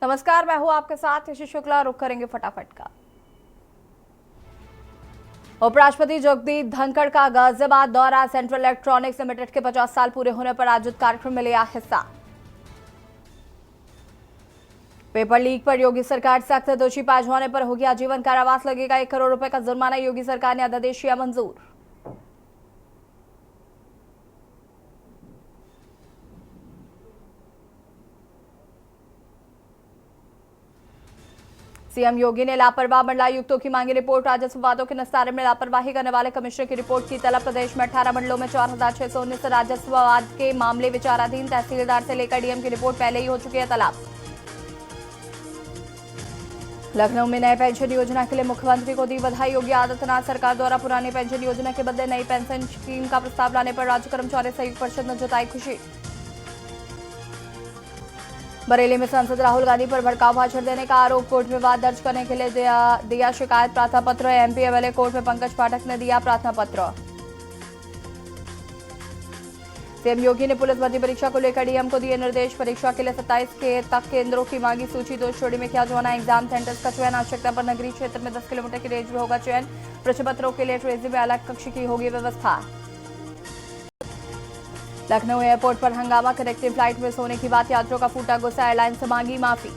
नमस्कार, मैं हूं आपके साथ यशी शुक्ला। रुक करेंगे फटाफट का। उपराष्ट्रपति जगदीप धनखड़ का गाजियाबाद दौरा। सेंट्रल इलेक्ट्रॉनिक्स लिमिटेड के 50 साल पूरे होने पर आयोजित कार्यक्रम में लिया हिस्सा। पेपर लीक पर योगी सरकार सख्त, दोषी पाए जाने पर होगी आजीवन कारावास, लगेगा 1 करोड़ रुपए का जुर्माना। योगी सरकार ने अध्यादेश किया मंजूर। सीएम योगी ने लापरवाह मंडलायुक्तों की मांगी रिपोर्ट। राजस्व वादों के निस्तारण में लापरवाही करने वाले कमिश्नर की रिपोर्ट की तलब। प्रदेश में 18 मंडलों में 4,619 राजस्व वाद के मामले विचाराधीन। तहसीलदार से लेकर डीएम की रिपोर्ट पहले ही हो चुकी है तलब। लखनऊ में नए पेंशन योजना के लिए मुख्यमंत्री को दी बधाई। योगी आदित्यनाथ सरकार द्वारा पुरानी पेंशन योजना के बदले नई पेंशन स्कीम का प्रस्ताव लाने पर राज्य कर्मचारी सहयोग परिषद ने जताई खुशी। बरेली में सांसद राहुल गांधी पर भड़काऊ भाषण देने का आरोप। कोर्ट में वाद दर्ज करने के लिए दिया शिकायत प्रार्थना पत्र। एमपी एमएलए कोर्ट में पंकज पाठक ने दिया प्रार्थना पत्र। सीएम योगी ने पुलिस भर्ती परीक्षा को लेकर डीएम को दिए निर्देश। परीक्षा के लिए 27 तक केंद्रों की मांगी सूची। 2 श्रेणी में किया जाना एग्जाम सेंटर्स का चयन। आवश्यकता पर नगरीय क्षेत्र में 10 किलोमीटर की रेंज में होगा चयन। प्रश्न पत्रों के लिए ट्रेजी में अलग कक्ष की होगी व्यवस्था। लखनऊ एयरपोर्ट पर हंगामा। कनेक्टिंग फ्लाइट में सोने की बात, यात्रियों का फूटा गुस्सा। एयरलाइन से मांगी माफी।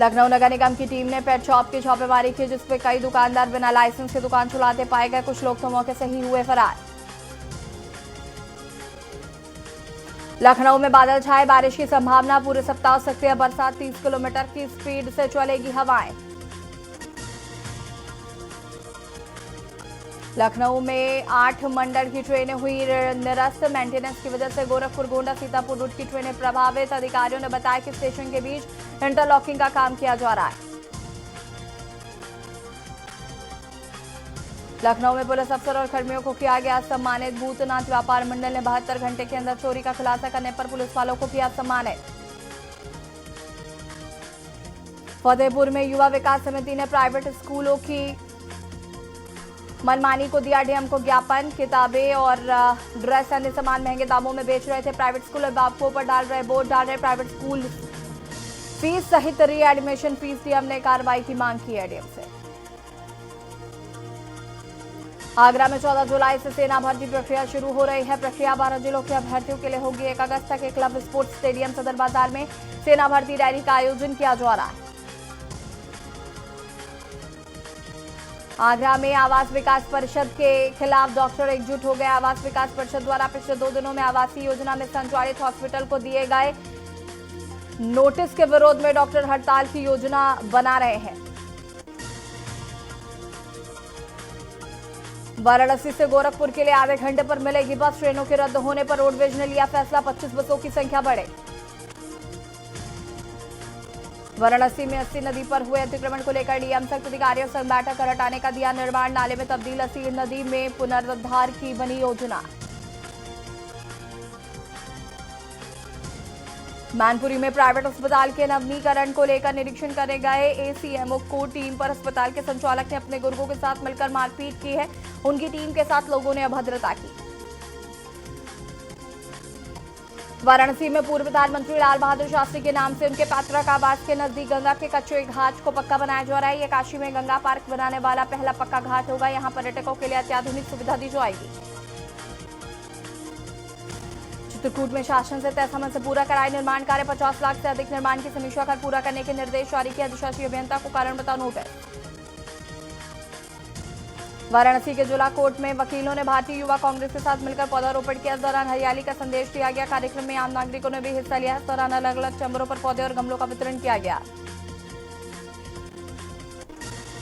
लखनऊ नगर निगम की टीम ने पेट शॉप की छापेमारी की, जिसमें कई दुकानदार बिना लाइसेंस के दुकान चलाते पाए गए। कुछ लोग तो मौके से ही हुए फरार। लखनऊ में बादल छाए, बारिश की संभावना। पूरे सप्ताह सक्रिय बरसात। 30 किलोमीटर की स्पीड से चलेगी हवाएं। लखनऊ में 8 मंडल की ट्रेनें हुई निरस्त। मेंटेनेंस की वजह से गोरखपुर, गोंडा, सीतापुर रूट की ट्रेनें प्रभावित। अधिकारियों ने बताया कि स्टेशन के बीच इंटरलॉकिंग का काम किया जा रहा है। लखनऊ में पुलिस अफसर और कर्मियों को किया गया सम्मानित। भूतनाथ व्यापार मंडल ने 72 घंटे के अंदर चोरी का खुलासा करने पर पुलिस वालों को किया सम्मानित। फतेहपुर में युवा विकास समिति ने प्राइवेट स्कूलों की मनमानी को दिया डीएम को ज्ञापन। किताबें और ड्रेस अन्य सामान महंगे दामों में बेच रहे थे। प्राइवेट स्कूल अभिभावकों पर बोर्ड डाल रहे प्राइवेट स्कूल। फीस सहित री एडमिशन फीस डीएम ने कार्रवाई की मांग की है डीएम से। आगरा में 14 जुलाई से सेना भर्ती प्रक्रिया शुरू हो रही है। प्रक्रिया 12 जिलों के अभ्यर्थियों के लिए होगी। 1 अगस्त तक क्लब स्पोर्ट्स स्टेडियम सदर बाजार में सेना भर्ती रैली का आयोजन किया जा रहा है। आगरा में आवास विकास परिषद के खिलाफ डॉक्टर एकजुट हो गए। आवास विकास परिषद द्वारा पिछले 2 दिनों में आवासीय योजना में संचालित हॉस्पिटल को दिए गए नोटिस के विरोध में डॉक्टर हड़ताल की योजना बना रहे हैं। वाराणसी से गोरखपुर के लिए आधे घंटे पर मिलेगी बस। ट्रेनों के रद्द होने पर रोडवेज ने लिया फैसला। 25 बसों की संख्या बढ़े। वाराणसी में अस्सी नदी पर हुए अतिक्रमण को लेकर डीएम सख्त। अधिकारियों संग बैठक कर हटाने का दिया निर्माण। नाले में तब्दील अस्सी नदी में पुनरुद्धार की बनी योजना। मैनपुरी में प्राइवेट अस्पताल के नवीनीकरण को लेकर निरीक्षण करने गए एसीएमओ को टीम पर अस्पताल के संचालक ने अपने गुर्गों के साथ मिलकर मारपीट की है। उनकी टीम के साथ लोगों ने अभद्रता की। वाराणसी में पूर्व प्रधानमंत्री लाल बहादुर शास्त्री के नाम से उनके पैतृक आवास के नजदीक गंगा के कच्चे घाट को पक्का बनाया जा रहा है। यह काशी में गंगा पार्क बनाने वाला पहला पक्का घाट होगा। यहां पर्यटकों के लिए अत्याधुनिक सुविधा दी जाएगी। चित्रकूट में शासन से तय समय से पूरा कराए निर्माण कार्य। 50 लाख से अधिक निर्माण की समीक्षा कर पूरा करने के निर्देश जारी किए। अधिशासी अभियंता को कारण बताओ नोटिस। वाराणसी के जिला कोर्ट में वकीलों ने भारतीय युवा कांग्रेस के साथ मिलकर पौधारोपण किया। इस दौरान हरियाली का संदेश दिया गया। कार्यक्रम में आम नागरिकों ने भी हिस्सा लिया। इस दौरान अलग अलग चैम्बरों पर पौधे और गमलों का वितरण किया गया।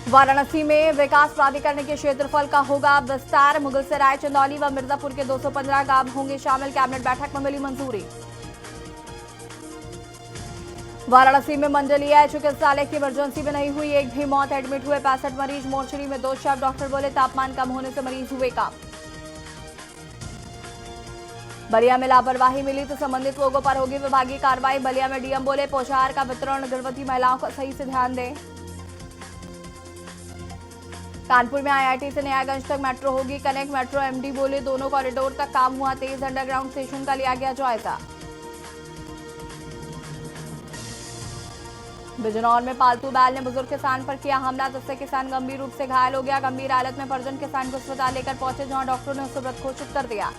वाराणसी में विकास प्राधिकरण के क्षेत्रफल का होगा विस्तार। मुगलसराय, चंदौली व मिर्जापुर के 215 गांव होंगे शामिल। कैबिनेट बैठक में मिली मंजूरी। वाराणसी में मंडलीय चिकित्सालय की इमरजेंसी में नहीं हुई एक भी मौत। एडमिट हुए 65 मरीज। मोर्चरी में 2 शव। डॉक्टर बोले तापमान कम होने से मरीज हुए कम। बलिया में लापरवाही मिली तो संबंधित लोगों पर होगी विभागीय कार्रवाई। बलिया में डीएम बोले पोषाहार का वितरण गर्भवती महिलाओं का सही से ध्यान दें। कानपुर में आईआईटी से नयागंज तक मेट्रो होगी कनेक्ट। मेट्रो एमडी बोले दोनों कॉरिडोर तक काम हुआ तेज। अंडरग्राउंड स्टेशन का लिया गया जायजा। बिजनौर में पालतू बैल ने बुजुर्ग किसान पर किया हमला, जिससे किसान गंभीर रूप से घायल हो गया। गंभीर हालत में परिजन किसान को अस्पताल लेकर पहुंचे, जहां डॉक्टरों ने उसे मृत घोषित कर दिया।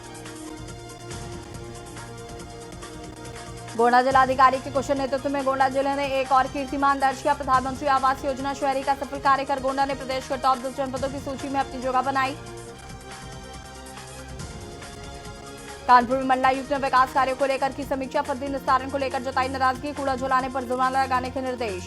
गोंडा जिलाधिकारी के कुशल नेतृत्व में गोंडा जिले ने एक और कीर्तिमान दर्ज किया। प्रधानमंत्री आवास योजना शहरी का सफल कार्य कर गोंडा ने प्रदेश के टॉप 10 जनपदों की सूची में अपनी जगह बनाई। कानपुर में मंडलायुक्त ने विकास कार्यों को लेकर की समीक्षा, फर्जी निस्तारण को लेकर जताई नाराजगी, कूड़ा जलाने पर जुर्माना लगाने के निर्देश।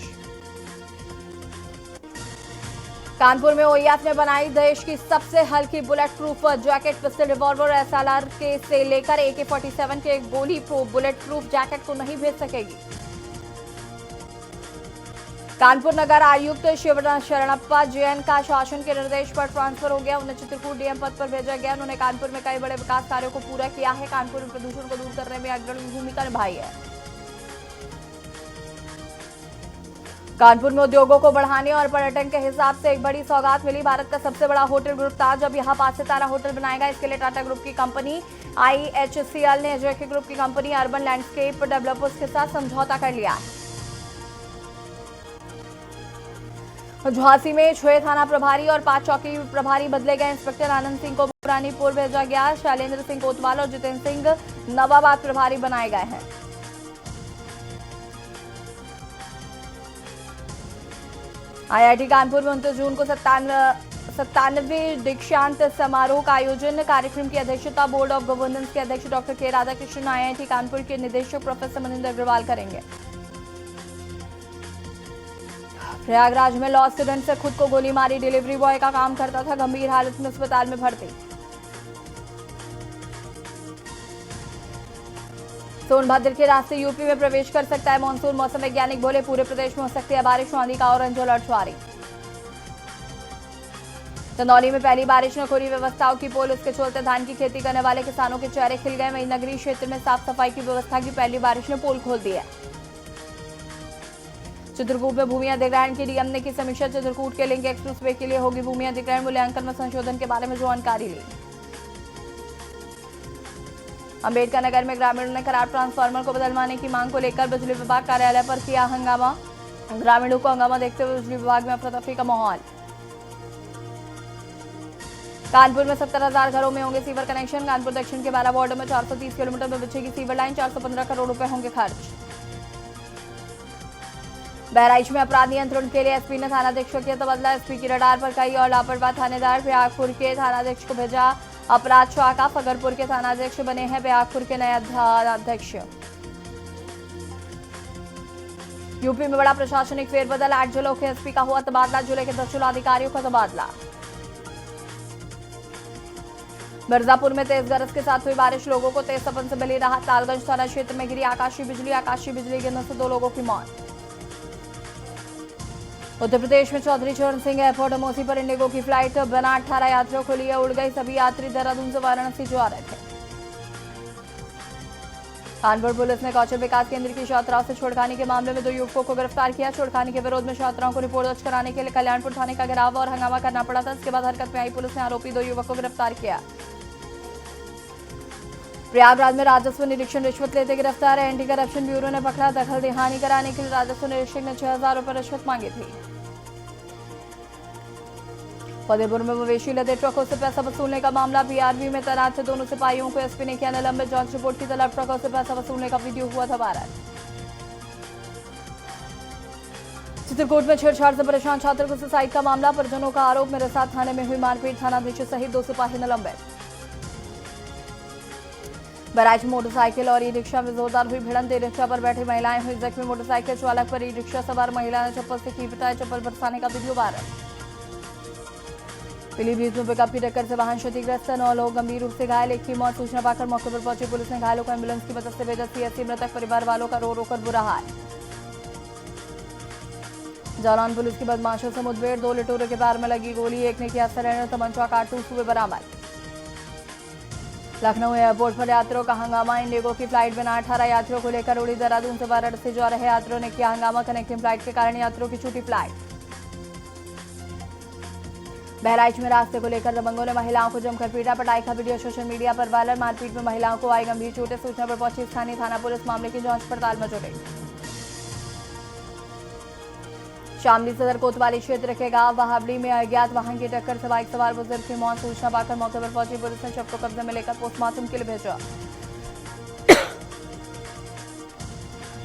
कानपुर में ओईएफ ने बनाई देश की सबसे हल्की bullet proof jacket. Pistol, revolver, SLR के से लेकर AK-47 के गोली प्रूफ बुलेट प्रूफ जैकेट को नहीं भेज सकेगी। कानपुर नगर आयुक्त शरणप्पा जैन का शासन के निर्देश पर ट्रांसफर हो गया। उन्हें चित्रकूट डीएम पद पर भेजा गया। उन्होंने कानपुर में कई बड़े विकास कार्यों को पूरा किया है। कानपुर में प्रदूषण को दूर करने में अग्रणी भूमिका निभाई है। कानपुर में उद्योगों को बढ़ाने और पर्यटन के हिसाब से एक बड़ी सौगात मिली। भारत का सबसे बड़ा होटल ग्रुप ताज अब यहां 5 सितारा होटल बनाएगा। इसके लिए टाटा ग्रुप की कंपनी IHCL ने जेके ग्रुप की कंपनी अर्बन लैंडस्केप डेवलपर्स के साथ समझौता कर लिया। झांसी में 6 थाना प्रभारी और 5 चौकी प्रभारी बदले गए। इंस्पेक्टर आनंद सिंह को रानीपुर भेजा गया। शैलेंद्र सिंह कोतवाल और जितेंद्र सिंह नवाबाद प्रभारी बनाए गए हैं। IIT कानपुर में 29 जून को 97वें दीक्षांत समारोह का आयोजन। कार्यक्रम की अध्यक्षता बोर्ड ऑफ गवर्नेंस के अध्यक्ष डॉक्टर के राधाकृष्णन, IIT कानपुर के निदेशक प्रोफेसर मनिंदर अग्रवाल करेंगे। प्रयागराज में लॉ स्टूडेंट से खुद को गोली मारी। डिलीवरी बॉय का काम करता था, गंभीर हालत में अस्पताल में भर्ती। सोनभद्र के रास्ते यूपी में प्रवेश कर सकता है मानसून। मौसम वैज्ञानिक बोले पूरे प्रदेश में हो सकती है बारिश, आंधी का ऑरेंज अलर्ट जारी। चंदौली में पहली बारिश ने खोली व्यवस्थाओं की पोल। इसके चलते धान की खेती करने वाले किसानों के चेहरे खिल गए। वहीं नगरीय क्षेत्र में साफ सफाई की व्यवस्था की पहली बारिश ने पोल खोल दी है। चित्रकूट में भूमि अधिग्रहण की डीएम ने की समीक्षा। चित्रकूट के लिंक एक्सप्रेसवे के लिए होगी भूमि अधिग्रहण। मूल्यांकन में संशोधन के बारे में जानकारी ली। अंबेडकर नगर में ग्रामीणों ने खराब ट्रांसफार्मर को बदलवाने की मांग को लेकर बिजली विभाग कार्यालय पर किया हंगामा। ग्रामीणों को हंगामा देखते हुए बिजली विभाग में अफरा-तफरी का माहौल। कानपुर में 70,000 घरों में होंगे सीवर कनेक्शन। कानपुर दक्षिण के 12 वार्डों में 430 किलोमीटर में बिछेगी सीवर लाइन। 415 करोड़ रुपए होंगे खर्च। बहराइच में अपराध नियंत्रण के लिए एसपी ने थानाध्यक्ष को किया तबादला। एसपी की रडार पर कई और लापरवाह थानेदार। ब्यागपुर के थानाध्यक्ष को भेजा अपराध शाखा। फगरपुर के थानाध्यक्ष बने हैं ब्यागपुर के नए थानाध्यक्ष। यूपी में बड़ा प्रशासनिक फेरबदल। 8 जिलों के एसपी का हुआ तबादला। जिले के 10 जिलाधिकारियों का तबादला। मिर्जापुर में तेज गरज के साथ हुई बारिश। लोगों को तेज तपन से मिली राहत। लालगंज थाना क्षेत्र में गिरी आकाशीय बिजली। आकाशीय बिजली गिरने से 2 लोगों की मौत। उत्तर प्रदेश में चौधरी चरण सिंह एयरपोर्ट अमोसी पर इंडिगो की फ्लाइट बना 18 यात्रियों को लिए उड़ गई। सभी यात्री देहरादून से वाराणसी जा रहे थे। कानपुर पुलिस ने कौशल विकास केंद्र की छात्राओं से छेड़खानी के मामले में 2 युवकों को गिरफ्तार किया। छेड़खानी के विरोध में छात्राओं को रिपोर्ट दर्ज कराने के लिए कल्याणपुर थाने का घेराव और हंगामा करना पड़ा था। इसके बाद हरकत में आई पुलिस ने आरोपी 2 युवकों को गिरफ्तार किया। प्रयागराज में राजस्व निरीक्षण रिश्वत लेते गिरफ्तार। एंटी करप्शन ब्यूरो ने पकड़ा। दखल देहानी कराने के लिए राजस्व निरीक्षक ने 6,000 रुपए रिश्वत मांगी थी। फतेहपुर में मवेशी लदे ट्रकों से पैसा वसूलने का मामला। PRV में तैनात थे दोनों सिपाहियों को एसपी ने किया निलंबित। जांच रिपोर्ट की तलब। ट्रकों से पैसा वसूलने का वीडियो हुआ था वायरल। चित्रकूट में छेड़छाड़ से परेशान छात्र को सुसाइड का मामला। परिजनों का आरोप मेरे साथ थाने में हुई मारपीट। थानाधीश सहित 2 सिपाही निलंबित। बहराइच में मोटरसाइकिल और ई-रिक्शा में जोरदार हुई भिड़ंत। ई-रिक्शा पर बैठी महिलाएं हुई जख्मी। मोटरसाइकिल चालक पर ई-रिक्शा सवार महिला ने चप्पल से की पिटाई। चप्पल बरसाने का वीडियो वायरल। पीलीभीत में पिकअप की टक्कर से वाहन क्षतिग्रस्त। 9 लोग गंभीर रूप से घायल। एक की मौत। सूचना पाकर मौके पर पहुंची पुलिस ने घायलों को एम्बुलेंस की मदद से भेजा। CSC मृतक परिवार वालों का रो रोकर बुरा हाल। जालौन पुलिस की बदमाशों से मुठभेड़। 2 लिटोरे के पैर में लगी गोली। एक ने किया सरेंडर। तमंचा कारतूस हुए बरामद। लखनऊ एयरपोर्ट पर यात्रियों का हंगामा। इंडिगो की फ्लाइट बिना 18 यात्रियों को लेकर उड़ी। देहरादून से वाराणसी जा रहे यात्रियों ने किया हंगामा। कनेक्टिंग फ्लाइट के कारण यात्रियों की छूटी फ्लाइट। बहराइच में रास्ते को लेकर दबंगों ने महिलाओं को जमकर पीटा। पिटाई का वीडियो सोशल मीडिया पर वायरल। मारपीट में महिलाओं को आई गंभीर चोटें। सूचना पर पहुंची स्थानीय थाना पुलिस मामले की जांच पड़ताल में जुटी। शामली सदर कोतवाली क्षेत्र के गांव वहाबड़ी में अज्ञात वाहन की टक्कर से बाइक सवार बुजुर्ग की मौत। सूचना पाकर मौके पर पहुंची पुलिस ने शव को कब्जे में लेकर पोस्टमार्टम के लिए भेजा।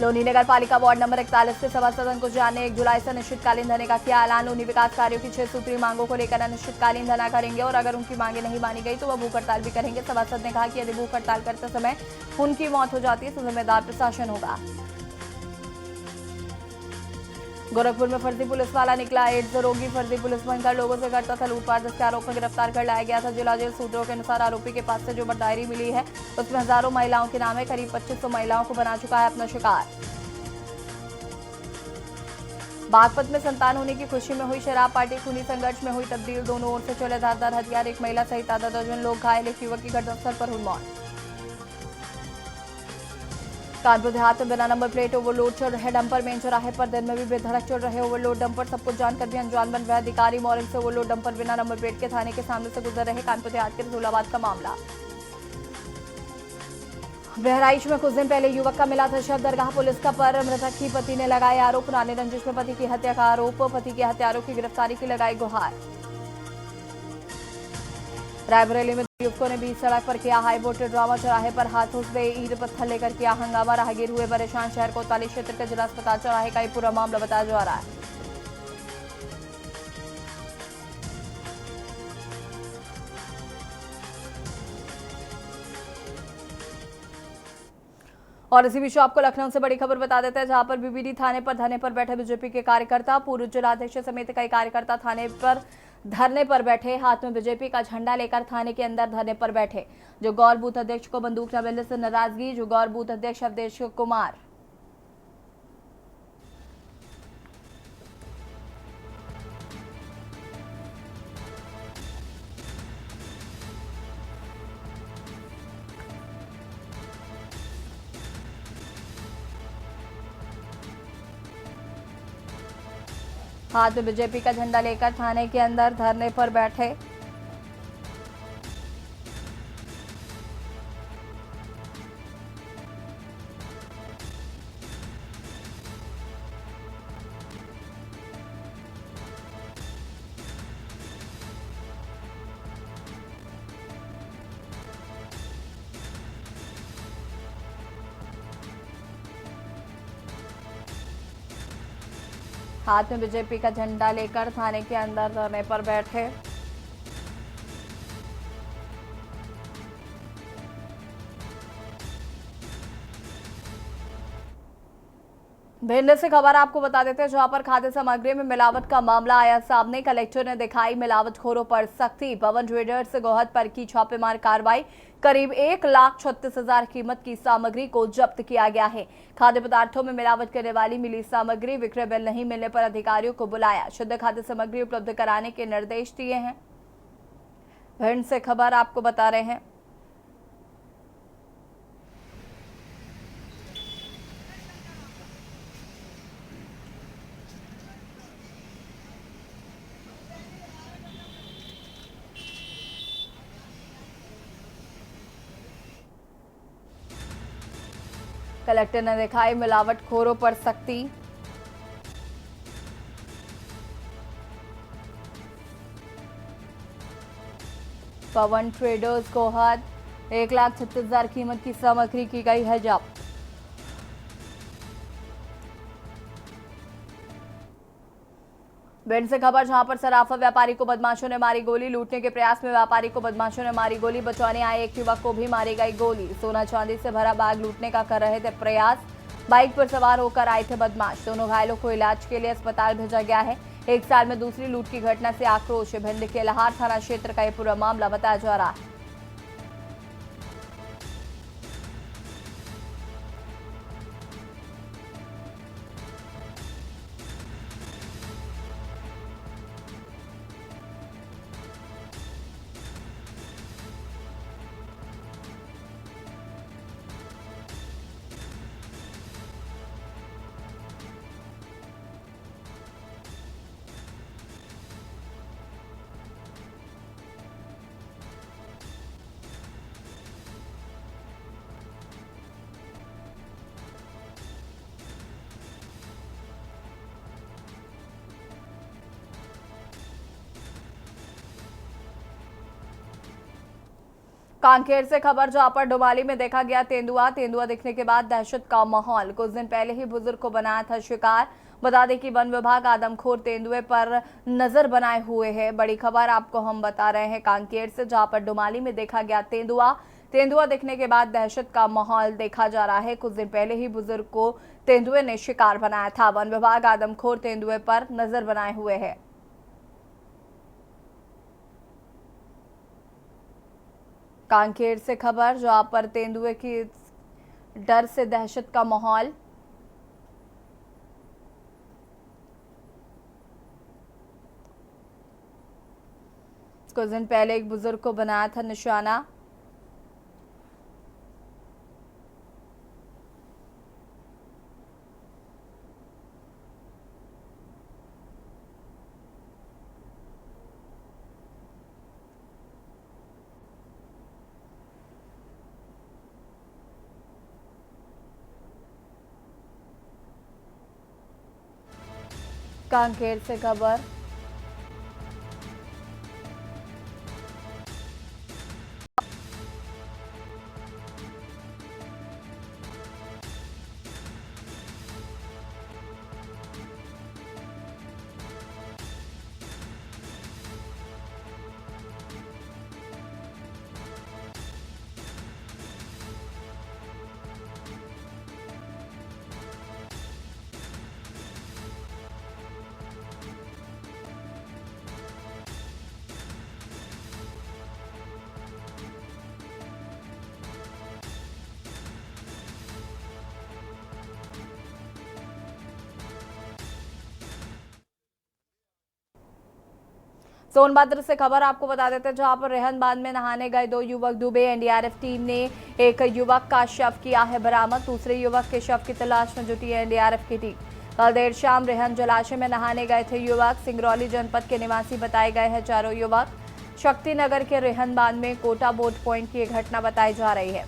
लोनी नगर पालिका वार्ड नंबर 41 के सभा सदन को जाने 1 जुलाई से अनिश्चितकालीन धरने का किया ऐलान। लोनी विकास कार्यों की 6 सूत्रीय मांगों को लेकर अनिश्चितकालीन धरना करेंगे और अगर उनकी मांगे नहीं मानी गई तो वह भूख हड़ताल भी करेंगे। सभासद ने कहा कि यदि भूख हड़ताल करते समय उनकी मौत हो जाती है तो जिम्मेदार प्रशासन होगा। गोरखपुर में फर्जी पुलिस वाला निकला एड्स रोगी। फर्जी पुलिस बनकर लोगों से करता था लूटपाट, जिसके आरोप में गिरफ्तार कर लाया गया था। जिला जेल सूत्रों के अनुसार आरोपी के पास से जो डायरी मिली है उसमें हजारों महिलाओं के नाम है। करीब 2500 महिलाओं को बना चुका है अपना शिकार। बागपत में संतान होने की खुशी में हुई शराब पार्टी, खूनी संघर्ष में हुई तब्दील। दोनों ओर से चले धारदार हथियार, एक महिला सहित आधा दर्जन लोग घायल। एक युवक की घटनास्थल पर हुई मौत। कानपुर देहात में बिना नंबर प्लेट ओवरलोड चल रहे डंपर मेन चौराहे पर दिन में भी बेधड़क चल रहे ओवरलोड डंपर। सब कुछ जानकर भी अनजान बन रहे अधिकारी। मॉर्निंग से ओवरलोड डंपर बिना नंबर प्लेट के थाने के सामने से गुजर रहे। कानपुर देहात के रसूलाबाद का मामला। बहराइच में कुछ दिन पहले युवक का मिला था शव। दरगाह पुलिस का पर मृतक की पति ने लगाए आरोप। पुराने रंजिश में पति की हत्या का आरोप। पति के हत्यारों की गिरफ्तारी की लगाई गुहार। रायबरेली में युवकों ने बीच सड़क पर किया हाई वोल्टेज ड्रामा। चौराहे पर हाथों से ईंट पत्थर लेकर किया हंगामा। राहगीर हुए परेशान। शहर कोतवाली क्षेत्र के जिला अस्पताल चौराहे का ये पूरा मामला बताया जा रहा है। और इसी बीच आपको लखनऊ से बड़ी खबर बता देते हैं, जहां पर बीबीडी थाने पर धरने पर बैठे बीजेपी के कार्यकर्ता। पूर्व जिलाध्यक्ष समेत कई कार्यकर्ता थाने पर धरने पर बैठे। हाथ में बीजेपी का झंडा लेकर थाने के अंदर धरने पर बैठे। जो गौर बूथ अध्यक्ष को बंदूक न मिलने से नाराजगी। जो गौर बूथ अध्यक्ष अवधेश कुमार। हाथ में बीजेपी का झंडा लेकर थाने के अंदर धरने पर बैठे। हाथ में बीजेपी का झंडा लेकर थाने के अंदर धरने पर बैठे। भिंड से खबर आपको बता देते हैं, जहां पर खाद्य सामग्री में मिलावट का मामला आया सामने। कलेक्टर ने दिखाई मिलावटखोरों पर सख्ती। पवन ट्रेडर्स गोहद पर की छापेमार कार्रवाई। करीब 1,36,000 कीमत की सामग्री को जब्त किया गया है। खाद्य पदार्थों में मिलावट करने वाली मिली सामग्री विक्रय बिल नहीं मिलने पर अधिकारियों को बुलाया। शुद्ध खाद्य सामग्री उपलब्ध कराने के निर्देश दिए हैं। भिंड से खबर आपको बता रहे हैं। कलेक्टर ने दिखाई मिलावटखोरों पर सख्ती। पवन ट्रेडर्स गोहद 1,36,000 कीमत की सामग्री की गई है जब्त। भिंड से खबर, जहां पर सराफा व्यापारी को बदमाशों ने मारी गोली। लूटने के प्रयास में व्यापारी को बदमाशों ने मारी गोली। बचाने आए एक युवक को भी मारी गई गोली। सोना चांदी से भरा बैग लूटने का कर रहे थे प्रयास। बाइक पर सवार होकर आए थे बदमाश। दोनों घायलों को इलाज के लिए अस्पताल भेजा गया है। एक साल में दूसरी लूट की घटना से आक्रोश। भिंड के लहार थाना क्षेत्र का यह पूरा मामला बताया जा रहा है। कांकेर से खबर, जहां पर डोमाली में देखा गया तेंदुआ। तेंदुआ दिखने के बाद दहशत का माहौल। कुछ दिन पहले ही बुजुर्ग को बनाया था शिकार। बता दें कि वन विभाग आदमखोर तेंदुए पर नजर बनाए हुए है। बड़ी खबर आपको हम बता रहे हैं कांकेर से, जहां पर डोमाली में देखा गया तेंदुआ। तेंदुआ दिखने के बाद दहशत का माहौल देखा जा रहा है। कुछ दिन पहले ही बुजुर्ग को तेंदुए ने शिकार बनाया था। वन विभाग आदमखोर तेंदुए पर नजर बनाए हुए है। कांकेर से खबर, जहां पर तेंदुए की डर से दहशत का माहौल। कुछ दिन पहले एक बुजुर्ग को बनाया था निशाना। कांकेर से खबर, सोनभद्र से खबर आपको बता देते हैं, जहां पर रेहन बांध में नहाने गए 2 युवक डूबे। एनडीआरएफ टीम ने एक युवक का शव किया है बरामद। दूसरे युवक के शव की तलाश में जुटी है एनडीआरएफ की टीम। कल देर शाम रेहन जलाशय में नहाने गए थे युवक। सिंगरौली जनपद के निवासी बताए गए हैं चारों युवक। शक्तिनगर के रेहन बांध में कोटा बोट पॉइंट की घटना बताई जा रही है।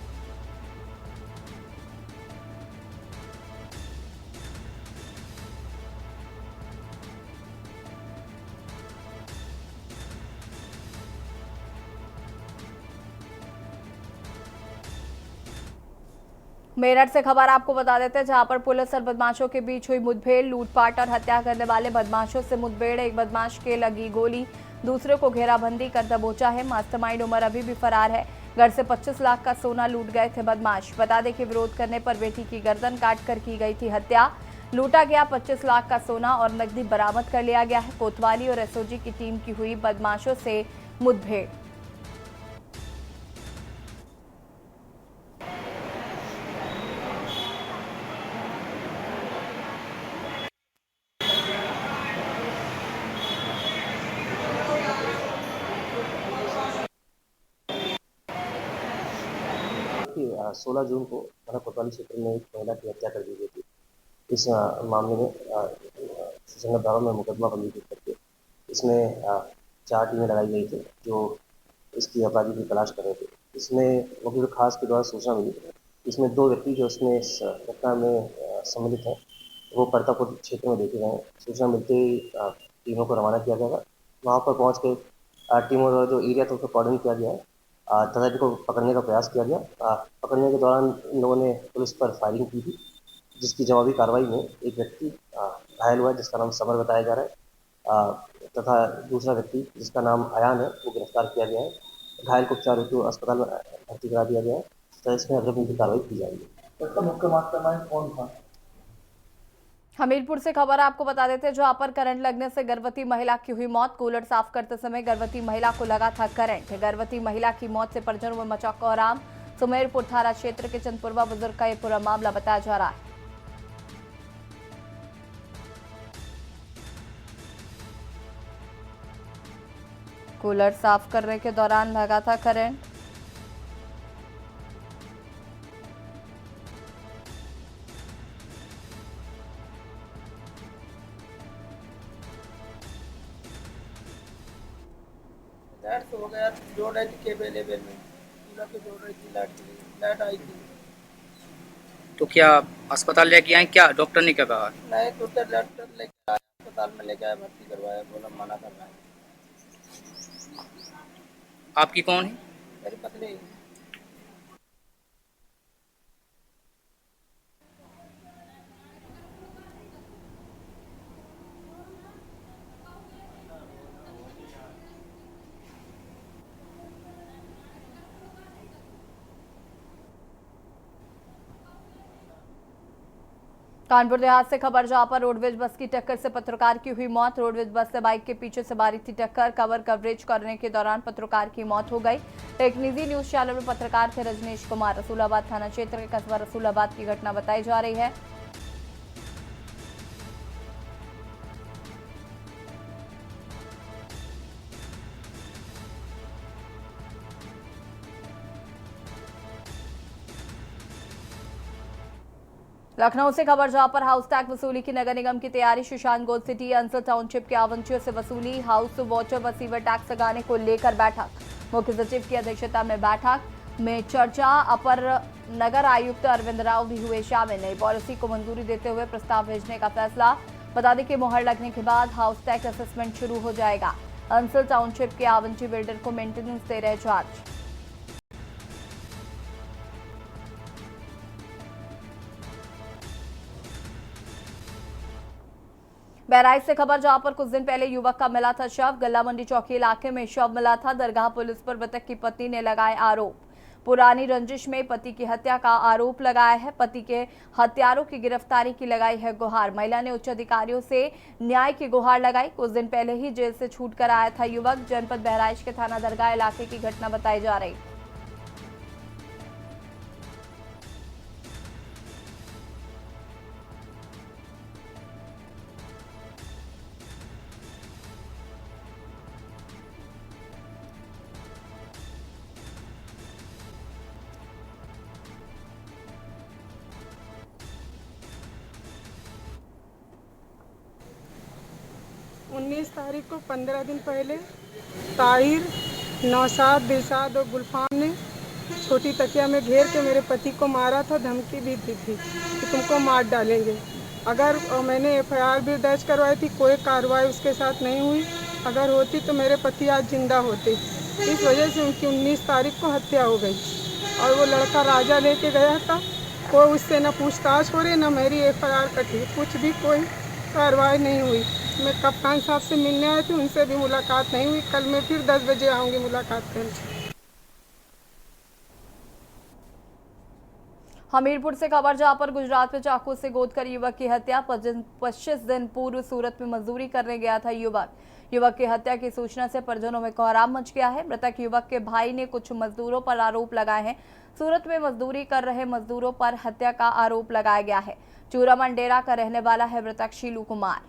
मेरठ से खबर आपको बता देते हैं, जहां पर पुलिस और बदमाशों के बीच हुई मुठभेड़। लूटपाट और हत्या करने वाले बदमाशों से मुठभेड़। एक बदमाश के लगी गोली, दूसरे को घेराबंदी कर दबोचा है। मास्टरमाइंड उमर अभी भी फरार है। घर से 25 लाख का सोना लूट गए थे बदमाश। बता दें कि विरोध करने पर बेटी की गर्दन काटकर की गई थी हत्या। लूटा गया 25 लाख का सोना और नकदी बरामद कर लिया गया है। कोतवाली और एसओजी की टीम की हुई बदमाशों से मुठभेड़। कि 16 जून को थाना कोतवाली क्षेत्र में एक महिला की हत्या कर दी गई थी। इस मामले में सुसंगत धाराओं में मुकदमा पंजीकृत करके इसमें 4 टीमें लगाई गई थी जो इसकी अपराधी की तलाश कर रहे थे। इसमें मुख्य खास के द्वारा सूचना मिली। इसमें 2 व्यक्ति जो इसमें इस घटना में सम्मिलित हैं वो परतापुर क्षेत्र में देखे गए हैं। सूचना मिलते ही टीमों को रवाना किया गया। वहाँ पर पहुँच के टीमों का जो एरिया था उसको कॉर्डन किया गया है तथा इनको पकड़ने का प्रयास किया गया। पकड़ने के दौरान इन लोगों ने पुलिस पर फायरिंग की थी, जिसकी जवाबी कार्रवाई में एक व्यक्ति घायल हुआ जिसका नाम समर बताया जा रहा है तथा दूसरा व्यक्ति जिसका नाम अयान है वो गिरफ्तार किया गया है। घायल को उपचार हेतु अस्पताल में भर्ती करा दिया गया है तथा इसमें अग्रिम की कार्रवाई की जाएगी। इसका मुख्य मास्टरमाइंड कौन था? हमीरपुर से खबर आपको बता देते हैं, जहां पर करंट लगने से गर्भवती महिला की हुई मौत। कूलर साफ करते समय गर्भवती महिला को लगा था करंट। गर्भवती महिला की मौत से परिजनों में मचा कोहराम। सुमेरपुर थाना क्षेत्र के चंदपुरवा बुजुर्ग का यह पूरा मामला बताया जा रहा है। कूलर साफ करने के दौरान लगा था करंट। लाइट हो गया, जोड़ रही थी केबल लेवल में, पूरा के जोड़ रही थी लाइट आई थी। तो क्या अस्पताल लेके आए? क्या डॉक्टर ने क्या कहा? नहीं तो डॉक्टर लेके आया, अस्पताल में लेके आया, भर्ती करवाया, बोला मना कर रहा है। आपकी कौन है? मेरी पत्नी कानपुर देहात से खबर जहां पर रोडवेज बस की टक्कर से पत्रकार की हुई मौत। रोडवेज बस से बाइक के पीछे से मारी थी टक्कर। कवरेज करने के दौरान पत्रकार की मौत हो गई। एक निजी न्यूज चैनल में पत्रकार थे रजनीश कुमार। रसूलाबाद थाना क्षेत्र के कस्बा रसूलाबाद की घटना बताई जा रही है। लखनऊ से खबर जहां पर हाउस टैक्स वसूली की नगर निगम की तैयारी। Sushant gold city Ansar township के आवंटियों से वसूली। हाउस वाटर व सीवर टैक्स लगाने को लेकर बैठक। मुख्य सचिव की अध्यक्षता में बैठक में चर्चा। अपर नगर आयुक्त अरविंद राव भी हुए शामिल। नई पॉलिसी को मंजूरी देते हुए प्रस्ताव भेजने का फैसला। बता दें कि मोहर लगने के बाद हाउस टैक्स असेसमेंट शुरू हो जाएगा। अंसर टाउनशिप के आवंटी बिल्डर को मेंटेनेंस दे रहे चार्ज। बहराइच से खबर जहां पर कुछ दिन पहले युवक का मिला था शव। गल्ला मंडी चौकी इलाके में शव मिला था। दरगाह पुलिस पर मृतक की पत्नी ने लगाए आरोप। पुरानी रंजिश में पति की हत्या का आरोप लगाया है। पति के हत्यारों की गिरफ्तारी की लगाई है गुहार। महिला ने उच्च अधिकारियों से न्याय की गुहार लगाई। कुछ दिन पहले ही जेल से छूट कर आया था युवक। जनपद बहराइच के थाना दरगाह इलाके की घटना बताई जा रही। 19 तारीख को 15 दिन पहले ताहिर, नौशाद, दिलशाद और गुलफाम ने छोटी तकिया में घेर के मेरे पति को मारा था। धमकी भी दी थी कि तुमको मार डालेंगे। अगर मैंने एफआईआर भी दर्ज करवाई थी, कोई कार्रवाई उसके साथ नहीं हुई। अगर होती तो मेरे पति आज जिंदा होते। इस वजह से उनकी 19 तारीख को हत्या हो गई। और वो लड़का राजा लेके गया था। कोई उससे न पूछताछ हो रही, न मेरी एफआईआर कटी। कुछ भी कोई कार्रवाई नहीं हुई। मैं कप्तान साहब से मिलने आई थी, उनसे भी मुलाकात नहीं हुई। कल मैं फिर 10 बजे आऊँगी मुलाकात करने। हमीरपुर से खबर जहां पर गुजरात में चाकू से गोदकर युवक की हत्या। 25 दिन पूर्व सूरत में मजदूरी करने गया था युवक की हत्या की सूचना से परिजनों में कोहराम मच गया है। मृतक युवक के भाई ने कुछ मजदूरों पर आरोप लगाए हैं। सूरत में मजदूरी कर रहे मजदूरों पर हत्या का आरोप लगाया गया है। चूरामन डेरा का रहने वाला है मृतक शीलू कुमार।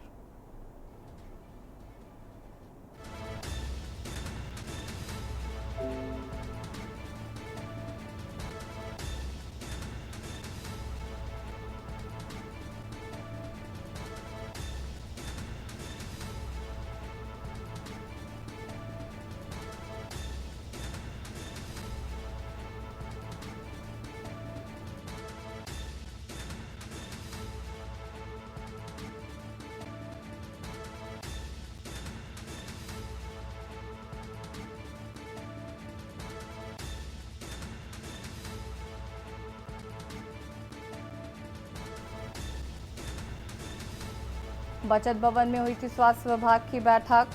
बचत भवन में हुई थी स्वास्थ्य विभाग की बैठक।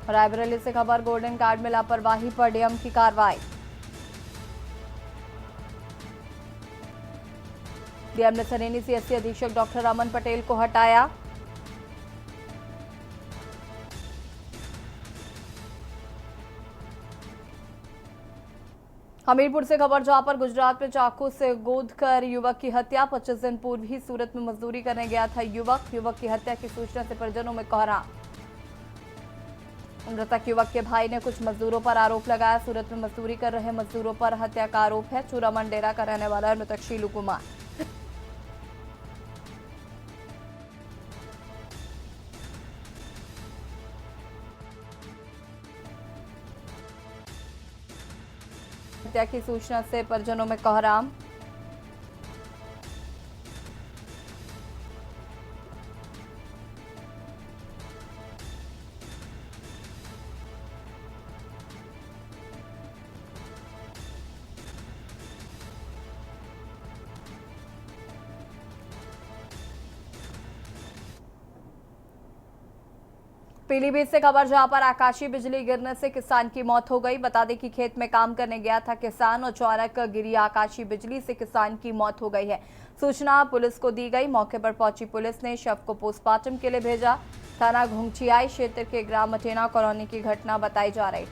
रायबरेली से खबर गोल्डन कार्ड में लापरवाही पर डीएम की कार्रवाई। डीएम ने सरेनी सीएससी अधीक्षक डॉक्टर अमन पटेल को हटाया। हमीरपुर से खबर जहां पर गुजरात में चाकू से गोदकर युवक की हत्या। 25 दिन पूर्व ही सूरत में मजदूरी करने गया था युवक की हत्या की सूचना से परिजनों में कोहराम। मृतक युवक के भाई ने कुछ मजदूरों पर आरोप लगाया। सूरत में मजदूरी कर रहे मजदूरों पर हत्या का आरोप है। चूरामन डेरा का रहने वाला है मृतक शीलू कुमार। हत्या की सूचना से परिजनों में कोहराम। पीलीभीत से खबर जहां पर आकाशीय बिजली गिरने से किसान की मौत हो गई। बता दें कि खेत में काम करने गया था किसान और अचानक गिरी आकाशीय बिजली से किसान की मौत हो गई है। सूचना पुलिस को दी गई। मौके पर पहुंची पुलिस ने शव को पोस्टमार्टम के लिए भेजा। थाना घुंघचियाई क्षेत्र के ग्राम मटेना कॉलोनी की घटना बताई जा रही।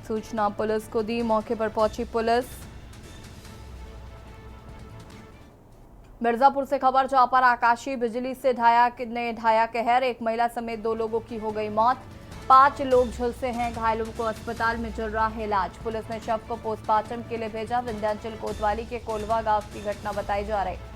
सूचना पुलिस को दी। मौके पर पहुंची पुलिस। मिर्जापुर से खबर जहां पर आकाशीय बिजली से ढाया कहर। एक महिला समेत 2 लोगों की हो गई मौत। 5 लोग झुलसे हैं। घायलों को अस्पताल में चल रहा है इलाज। पुलिस ने शव को पोस्टमार्टम के लिए भेजा। विंध्याचल कोतवाली के कोलवा गांव की घटना बताई जा रही।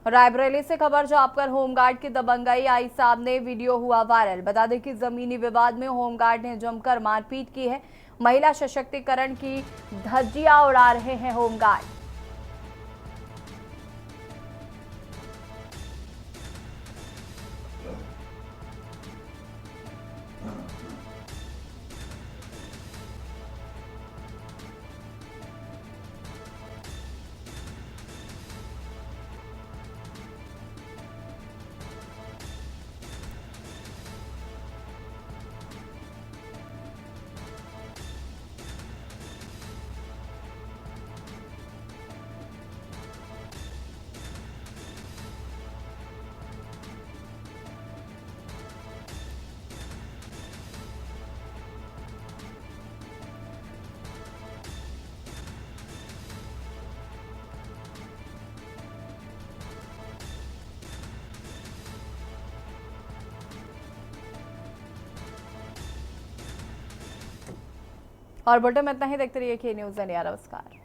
रायबरेली से खबर जहां पर होमगार्ड की दबंगई आई सामने। वीडियो हुआ वायरल। बता दें कि जमीनी विवाद में होमगार्ड ने जमकर मारपीट की है। महिला सशक्तिकरण की धज्जियां उड़ा रहे हैं होमगार्ड। और बुलेटिन में इतना ही। देखते रहिए के न्यूज़ इंडिया। नमस्कार।